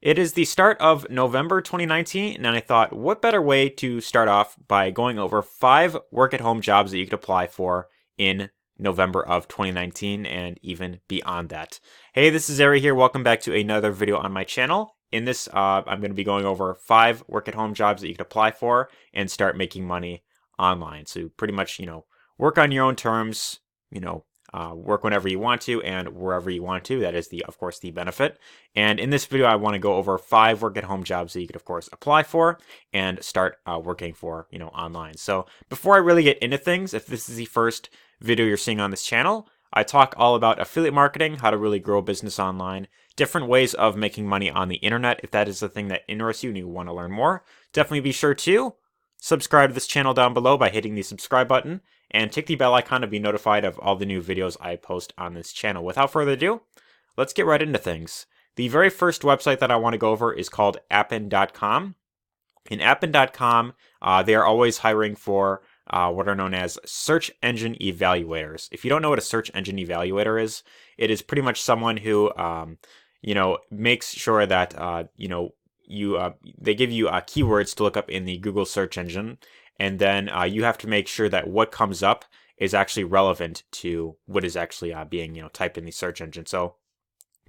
It is the start of November 2019, and I thought, what better way to start off by going over 5 work-at-home jobs that you could apply for in November of 2019 and even beyond that. Hey, this is Arie here. Welcome back to another video on my channel. In this, I'm going to be going over 5 work-at-home jobs that you could apply for and start making money online. So pretty much, work on your own terms, work whenever you want to and wherever you want to. That is, of course, the benefit. And in this video, I want to go over 5 work-at-home jobs that you could, of course, apply for and start working for, online. So before I really get into things, if this is the first video you're seeing on this channel, I talk all about affiliate marketing, how to really grow a business online, different ways of making money on the internet. If that is the thing that interests you and you want to learn more, definitely be sure to subscribe to this channel down below by hitting the subscribe button and tick the bell icon to be notified of all the new videos I post on this channel. Without further ado, let's get right into things. The very first website that I want to go over is called appin.com. In appin.com, they are always hiring for what are known as search engine evaluators. If you don't know what a search engine evaluator is, it is pretty much someone who, makes sure that, they give you keywords to look up in the Google search engine, and then you have to make sure that what comes up is actually relevant to what is actually being typed in the search engine. So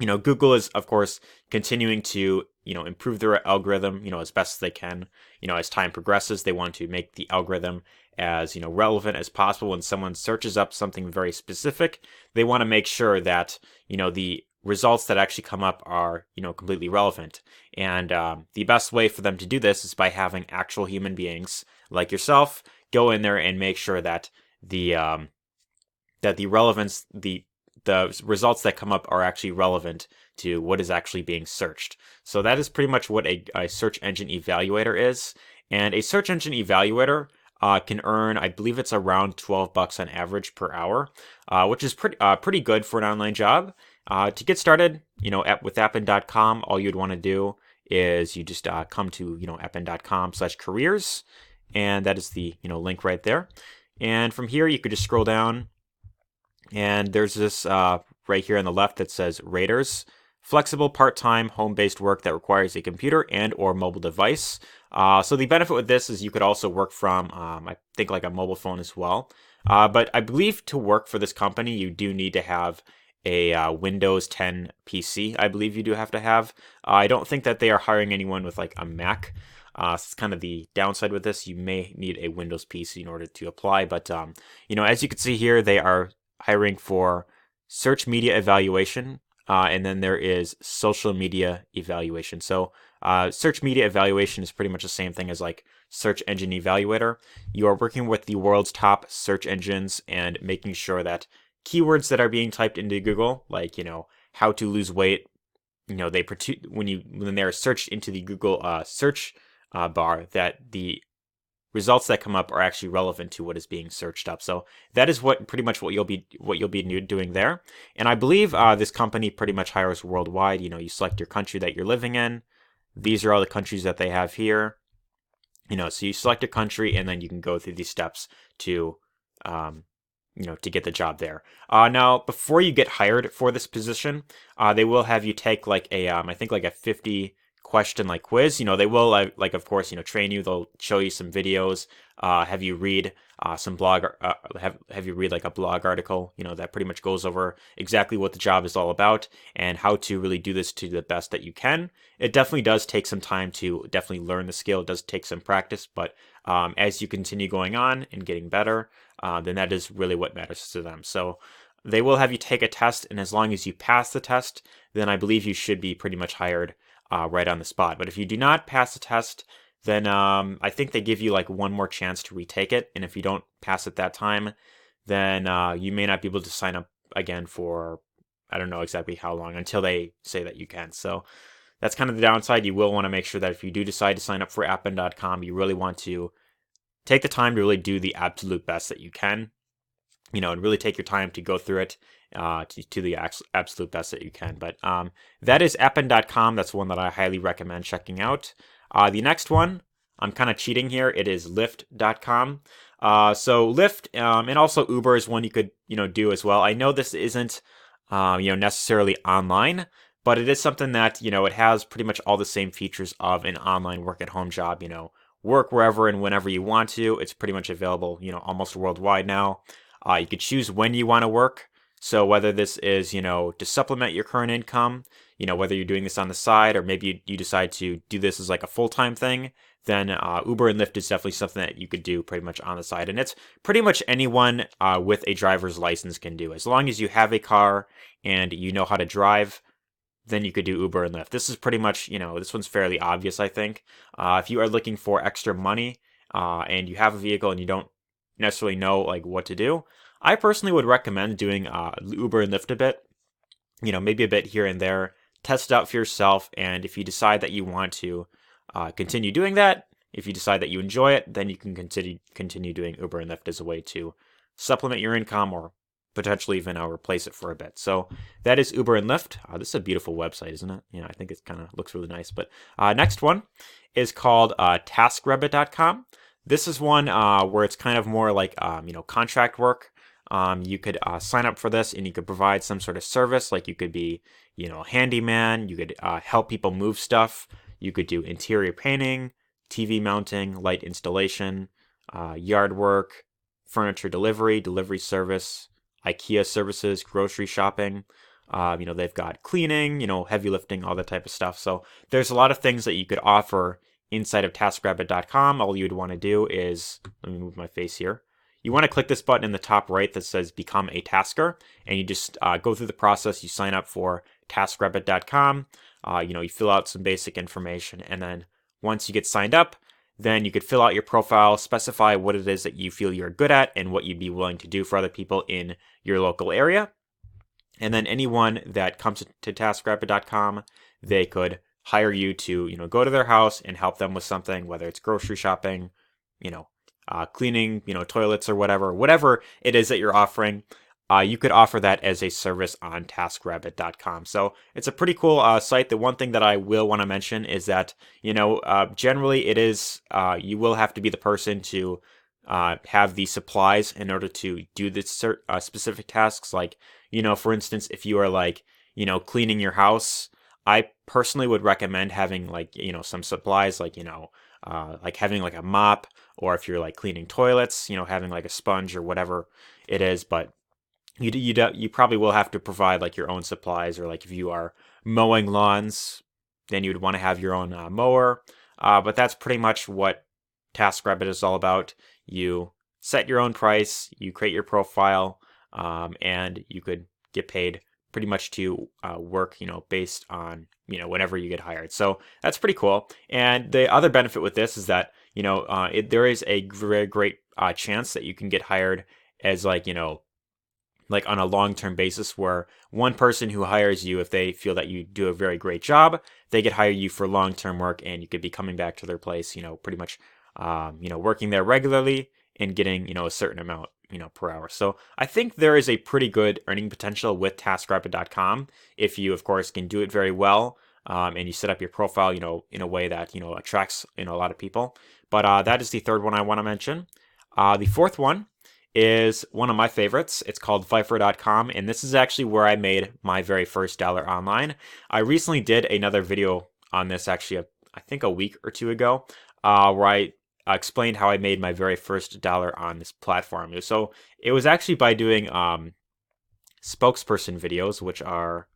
Google is, of course, continuing to improve their algorithm as best as they can. As time progresses, they want to make the algorithm as relevant as possible. When someone searches up something very specific, they want to make sure that the results that actually come up are completely relevant. And the best way for them to do this is by having actual human beings like yourself go in there and make sure that the relevance, the results that come up are actually relevant to what is actually being searched. So that is pretty much what a search engine evaluator is. And a search engine evaluator can earn, I believe it's around $12 on average per hour, which is pretty good for an online job. To get started, with appin.com, all you'd want to do is you just come to appin.com/careers, and that is the link right there. And from here, you could just scroll down, and there's this right here on the left that says Raters, flexible part-time home-based work that requires a computer and or mobile device. So the benefit with this is you could also work from, I think, like a mobile phone as well. But I believe to work for this company, you do need to have a Windows 10 PC. I believe you do have to have. I don't think that they are hiring anyone with like a Mac. So it's kind of the downside with this. You may need a Windows PC in order to apply. But as you can see here, they are hiring for search media evaluation, and then there is social media evaluation. So search media evaluation is pretty much the same thing as like search engine evaluator. You are working with the world's top search engines and making sure that keywords that are being typed into Google, like how to lose weight, when they're searched into the Google search bar, that the results that come up are actually relevant to what is being searched up. So that is pretty much what you'll be doing there. And I believe this company pretty much hires worldwide. You select your country that you're living in. These are all the countries that they have here. So you select a country, and then you can go through these steps to to get the job there. Now, before you get hired for this position, they will have you take like I think like a 50-question like quiz. They will of course train you. They'll show you some videos, have you read some blog, have you read like a blog article, that pretty much goes over exactly what the job is all about and how to really do this to the best that you can. It definitely does take some time to definitely learn the skill. It does take some practice, but as you continue going on and getting better, then that is really what matters to them. So they will have you take a test, and as long as you pass the test, then I believe you should be pretty much hired right on the spot. But if you do not pass the test, then I think they give you like one more chance to retake it. And if you don't pass it that time, then you may not be able to sign up again for, I don't know exactly how long, until they say that you can. So that's kind of the downside. You will want to make sure that if you do decide to sign up for appin.com, you really want to take the time to really do the absolute best that you can, and really take your time to go through it to the absolute best that you can. But that is appin.com. That's one that I highly recommend checking out. The next one, I'm kind of cheating here. It is lyft.com. So Lyft and also Uber is one you could do as well. I know this isn't necessarily online, but it is something that, it has pretty much all the same features of an online work at home job, work wherever and whenever you want to. It's pretty much available, almost worldwide now. You could choose when you want to work. So whether this is, to supplement your current income, whether you're doing this on the side or maybe you decide to do this as like a full-time thing, then Uber and Lyft is definitely something that you could do pretty much on the side. And it's pretty much anyone with a driver's license can do. As long as you have a car and you know how to drive, then you could do Uber and Lyft. This is pretty much, this one's fairly obvious, I think. If you are looking for extra money and you have a vehicle and you don't necessarily know like what to do, I personally would recommend doing Uber and Lyft a bit, maybe a bit here and there. Test it out for yourself, and if you decide that you want to continue doing that, if you decide that you enjoy it, then you can continue doing Uber and Lyft as a way to supplement your income or potentially even replace it for a bit. So that is Uber and Lyft. This is a beautiful website, isn't it? I think it kind of looks really nice. But next one is called TaskRabbit.com. This is one where it's kind of more like contract work. You could sign up for this and you could provide some sort of service. Like you could be, a handyman. You could help people move stuff. You could do interior painting, TV mounting, light installation, yard work, furniture delivery service, IKEA services, grocery shopping. They've got cleaning, heavy lifting, all that type of stuff. So there's a lot of things that you could offer inside of TaskRabbit.com. All you'd want to do is, let me move my face here. You want to click this button in the top right that says Become a Tasker, and you just go through the process. You sign up for TaskRabbit.com. You fill out some basic information, and then once you get signed up, then you could fill out your profile, specify what it is that you feel you're good at and what you'd be willing to do for other people in your local area. And then anyone that comes to TaskRabbit.com, they could hire you to, go to their house and help them with something, whether it's grocery shopping, cleaning, toilets or whatever it is that you're offering. You could offer that as a service on TaskRabbit.com. So it's a pretty cool site. The one thing that I will want to mention is that, generally it is, you will have to be the person to have the supplies in order to do the specific tasks. Like, for instance, if you are like, cleaning your house, I personally would recommend having like, some supplies like, like having like a mop, or if you're like cleaning toilets, having like a sponge or whatever it is. But you probably will have to provide like your own supplies, or like if you are mowing lawns, then you would want to have your own mower. But that's pretty much what TaskRabbit is all about. You set your own price, you create your profile, and you could get paid pretty much to work, based on, whenever you get hired. So that's pretty cool. And the other benefit with this is that, there is a very great chance that you can get hired as like, like on a long-term basis, where one person who hires you, if they feel that you do a very great job, they could hire you for long-term work, and you could be coming back to their place, pretty much, working there regularly and getting, a certain amount, per hour. So I think there is a pretty good earning potential with TaskRabbit.com if you, of course, can do it very well, and you set up your profile, in a way that, attracts, a lot of people. But that is the third one I want to mention. The fourth one is one of my favorites. It's called Fiverr.com, and this is actually where I made my very first dollar online. I recently did another video on this, actually, I think a week or two ago, where I explained how I made my very first dollar on this platform. So it was actually by doing spokesperson videos, which are,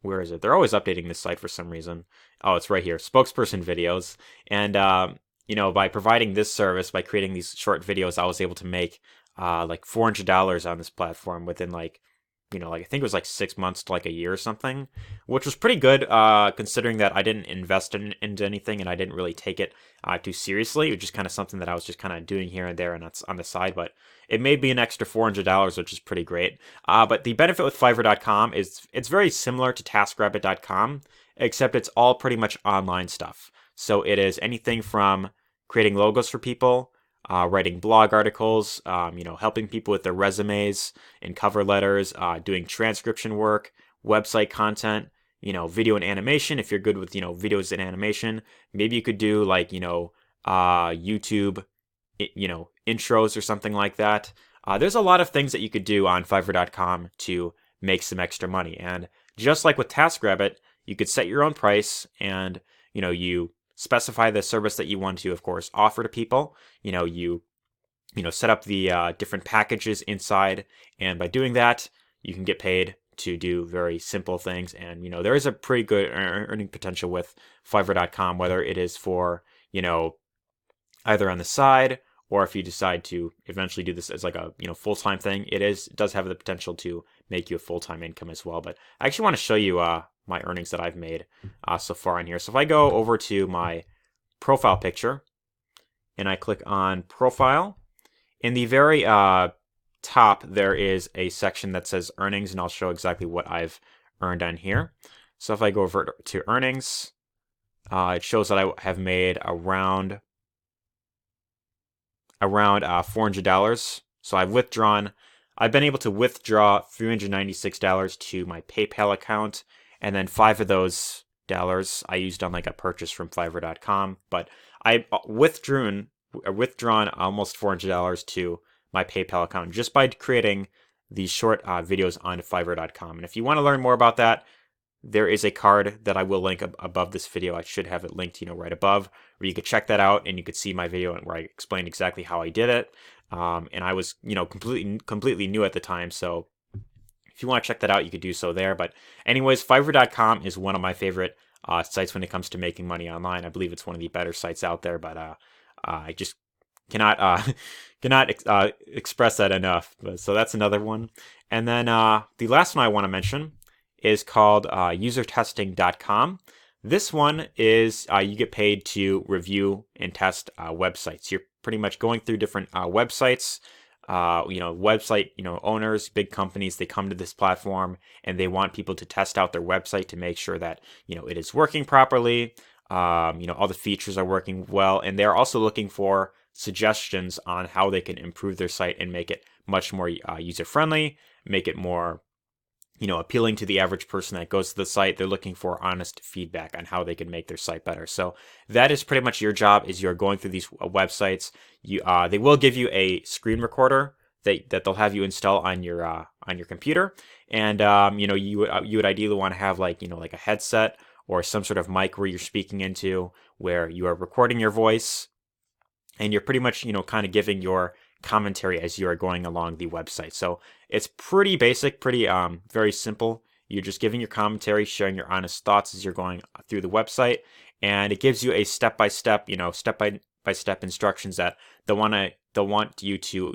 where is it? They're always updating this site for some reason. Oh, it's right here, spokesperson videos. And by providing this service, by creating these short videos, I was able to make like $400 on this platform within like, I think it was like 6 months to like a year or something, which was pretty good considering that I didn't invest into anything and I didn't really take it too seriously. It was just kind of something that I was just kind of doing here and there, and that's on the side. But it made me an extra $400, which is pretty great. But the benefit with Fiverr.com is it's very similar to TaskRabbit.com, except it's all pretty much online stuff. So it is anything from creating logos for people, writing blog articles, helping people with their resumes and cover letters, doing transcription work, website content, video and animation. If you're good with, videos and animation, maybe you could do like, YouTube, intros or something like that. There's a lot of things that you could do on Fiverr.com to make some extra money. And just like with TaskRabbit, you could set your own price, and you specify the service that you want to, of course, offer to people. You set up the different packages inside, and by doing that, you can get paid to do very simple things. And there is a pretty good earning potential with Fiverr.com, whether it is for either on the side, or if you decide to eventually do this as like a full-time thing. It does have the potential to make you a full-time income as well. But I actually want to show you my earnings that I've made so far on here. So if I go over to my profile picture and I click on profile, in the very top there is a section that says earnings, and I'll show exactly what I've earned on here. So if I go over to earnings, it shows that I have made around $400. So I've been able to withdraw $396 to my PayPal account, and then 5 of those dollars I used on like a purchase from Fiverr.com. But I withdrawn almost $400 to my PayPal account just by creating these short videos on Fiverr.com. And if you want to learn more about that, there is a card that I will link above this video. I should have it linked, right above, where you could check that out and you could see my video where I explained exactly how I did it. And I was, completely new at the time, so if you want to check that out, you could do so there. But anyways, Fiverr.com is one of my favorite sites when it comes to making money online. I believe it's one of the better sites out there, but I just cannot express that enough. So that's another one. And then the last one I want to mention is called usertesting.com. This one is you get paid to review and test websites. You're pretty much going through different websites. Website owners, big companies, they come to this platform and they want people to test out their website to make sure that it is working properly. All the features are working well, and they're also looking for suggestions on how they can improve their site and make it much more user friendly, make it more appealing to the average person that goes to the site. They're looking for honest feedback on how they can make their site better. So that is pretty much your job, is you're going through these websites. They will give you a screen recorder that they'll have you install on your computer. And you would ideally want to have like a headset or some sort of mic where you're speaking into, where you are recording your voice, and you're pretty much kind of giving your commentary as you are going along the website. So it's pretty basic, pretty very simple. You're just giving your commentary, sharing your honest thoughts as you're going through the website, and it gives you a step-by-step instructions that they'll want you to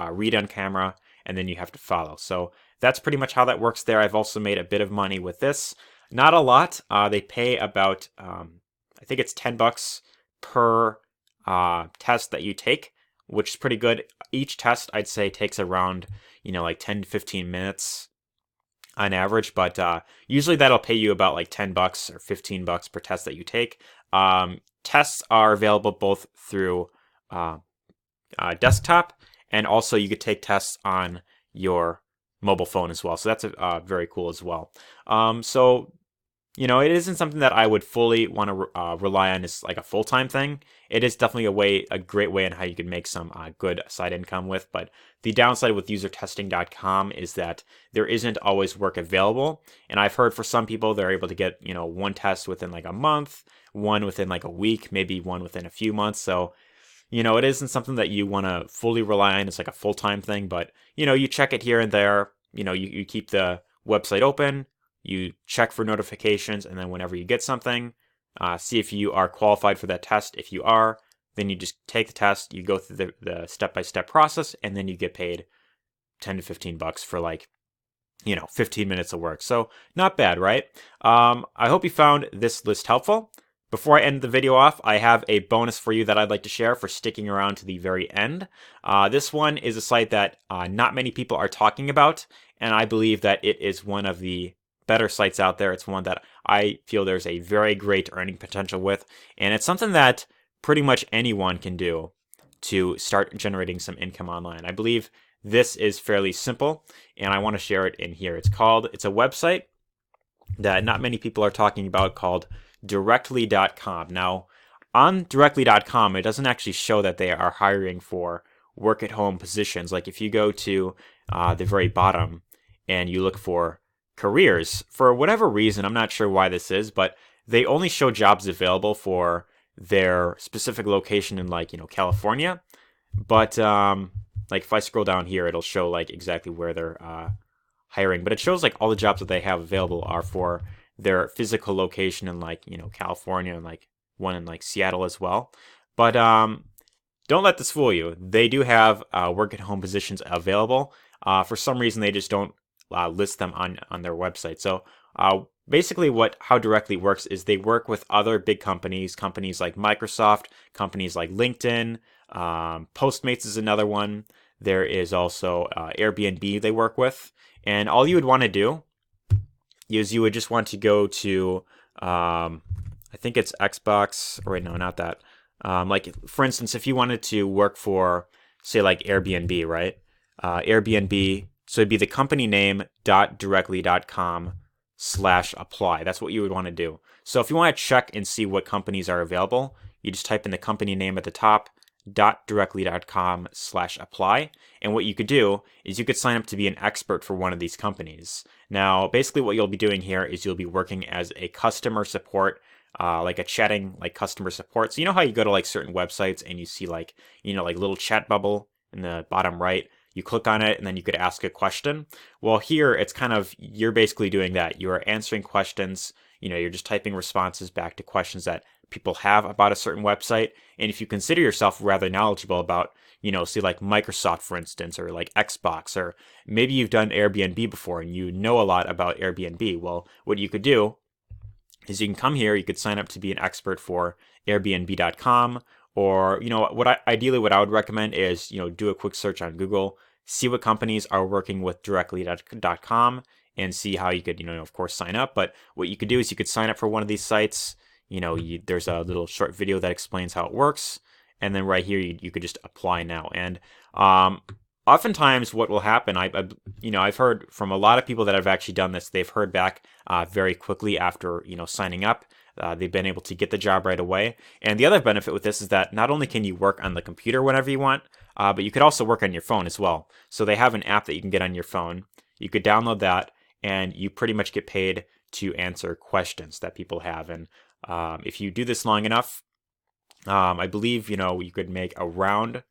read on camera, and then you have to follow. So that's pretty much how that works there. I've also made a bit of money with this. Not a lot. They pay about I think it's $10 per test that you take, which is pretty good. Each test, I'd say, takes around, like 10 to 15 minutes on average, but usually that'll pay you about like $10 or $15 per test that you take. Tests are available both through desktop, and also you could take tests on your mobile phone as well. So that's very cool as well. So it isn't something that I would fully want to rely on as like a full-time thing. It is definitely a great way on how you can make some good side income with. But the downside with usertesting.com is that there isn't always work available. And I've heard for some people, they're able to get, one test within like a month, one within like a week, maybe one within a few months. So, it isn't something that you want to fully rely on as like a full-time thing. But, you check it here and there. You keep the website open. You check for notifications, and then whenever you get something, see if you are qualified for that test. If you are, then you just take the test, you go through the step-by-step process, and then you get paid $10 to $15 for like, 15 minutes of work. So not bad, right? I hope you found this list helpful. Before I end the video off, I have a bonus for you that I'd like to share for sticking around to the very end. This one is a site that not many people are talking about, and I believe that it is one of the better sites out there. It's one that I feel there's a very great earning potential with, and it's something that pretty much anyone can do to start generating some income online. I believe this is fairly simple, and I want to share it in here. It's a website that not many people are talking about called directly.com. Now, on directly.com, it doesn't actually show that they are hiring for work-at-home positions. Like if you go to the very bottom and you look for careers, for whatever reason, I'm not sure why this is, but they only show jobs available for their specific location in like, California. But like if I scroll down here, it'll show like exactly where they're hiring. But it shows like all the jobs that they have available are for their physical location in like, California, and like one in like Seattle as well. But don't let this fool you. They do have work at home positions available. For some reason, they just don't list them on their website. So basically, how directly works is they work with other big companies like Microsoft, companies like LinkedIn, Postmates is another one. There is also Airbnb they work with. And all you would want to do is you would just want to go to, I think it's Xbox, or wait, no, not that. Like, for instance, if you wanted to work for, say, like Airbnb, right? Airbnb, so it'd be the company name .directly.com/apply. That's what you would want to do. So if you want to check and see what companies are available, you just type in the company name at the top, .directly.com/apply. And what you could do is you could sign up to be an expert for one of these companies. Now, basically what you'll be doing here is you'll be working as a customer support, like a chatting, like customer support. So you know how you go to like certain websites and you see like, like little chat bubble in the bottom right? You click on it and then you could ask a question. Well, here it's kind of, you're basically doing that. You are answering questions. You're just typing responses back to questions that people have about a certain website. And if you consider yourself rather knowledgeable about, say like Microsoft, for instance, or like Xbox, or maybe you've done Airbnb before and you know a lot about Airbnb. Well, what you could do is you can come here, you could sign up to be an expert for Airbnb.com, or, ideally what I would recommend is, do a quick search on Google, see what companies are working with directly.com, and see how you could, of course, sign up. But what you could do is you could sign up for one of these sites. There's a little short video that explains how it works. And then right here, you could just apply now. And oftentimes what will happen, I've heard from a lot of people that have actually done this, they've heard back very quickly after, signing up. They've been able to get the job right away. And the other benefit with this is that not only can you work on the computer whenever you want, but you could also work on your phone as well. So they have an app that you can get on your phone. You could download that, and you pretty much get paid to answer questions that people have. And if you do this long enough, I believe, you could make around,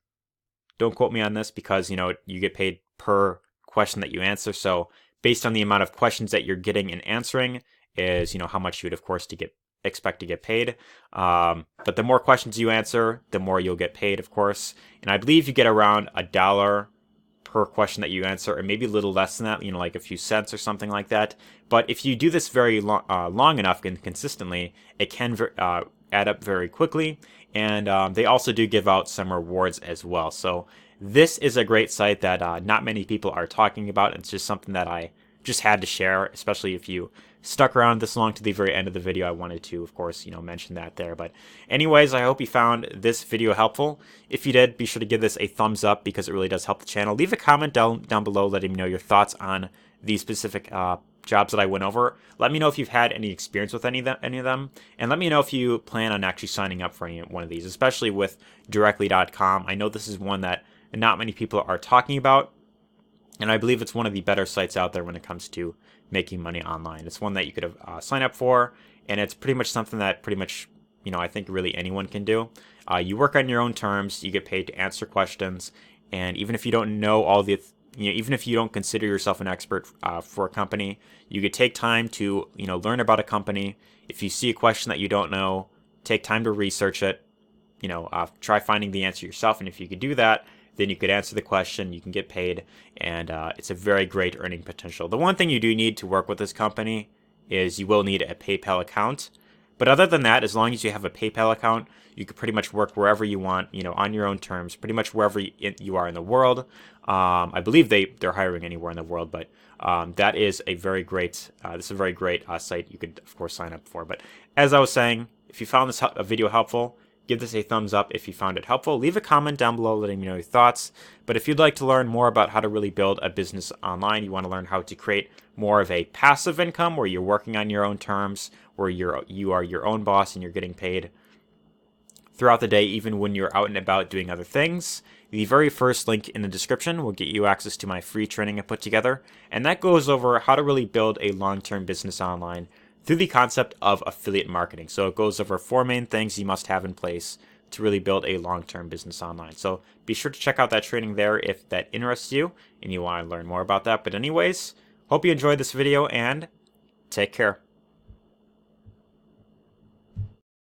don't quote me on this, because, you get paid per question that you answer. So based on the amount of questions that you're getting and answering is, how much you would, of course, expect to get paid. But the more questions you answer, the more you'll get paid, of course. And I believe you get around $1 per question that you answer, or maybe a little less than that, like a few cents or something like that. But if you do this very long enough and consistently, it can add up very quickly. And they also do give out some rewards as well. So this is a great site that not many people are talking about. It's just something that I just had to share, especially if you stuck around this long to the very end of the video. I wanted to, of course, mention that there. But anyways, I hope you found this video helpful. If you did, be sure to give this a thumbs up because it really does help the channel. Leave a comment down below letting me know your thoughts on these specific jobs that I went over. Let me know if you've had any experience with any of them, and let me know if you plan on actually signing up for any one of these, especially with directly.com. I know this is one that not many people are talking about, and I believe it's one of the better sites out there when it comes to making money online. It's one that you could sign up for, and it's pretty much something that I think really anyone can do. You work on your own terms, you get paid to answer questions, and even if you don't know all the even if you don't consider yourself an expert for a company, you could take time to learn about a company. If you see a question that you don't know, take time to research it. Try finding the answer yourself, and if you could do that, then you could answer the question, you can get paid, and it's a very great earning potential. The one thing you do need to work with this company is you will need a PayPal account. But other than that, as long as you have a PayPal account, you can pretty much work wherever you want, on your own terms, pretty much wherever you are in the world. I believe they're hiring anywhere in the world, but that is a very great, this is a very great site you could, of course, sign up for. But as I was saying, if you found this video helpful, give this a thumbs up if you found it helpful. Leave a comment down below letting me know your thoughts. But if you'd like to learn more about how to really build a business online, you want to learn how to create more of a passive income where you're working on your own terms, where you are your own boss and you're getting paid throughout the day, even when you're out and about doing other things. The very first link in the description will get you access to my free training I put together, and that goes over how to really build a long-term business online through the concept of affiliate marketing. So it goes over 4 main things you must have in place to really build a long-term business online. So be sure to check out that training there if that interests you and you want to learn more about that. But anyways, hope you enjoyed this video and take care.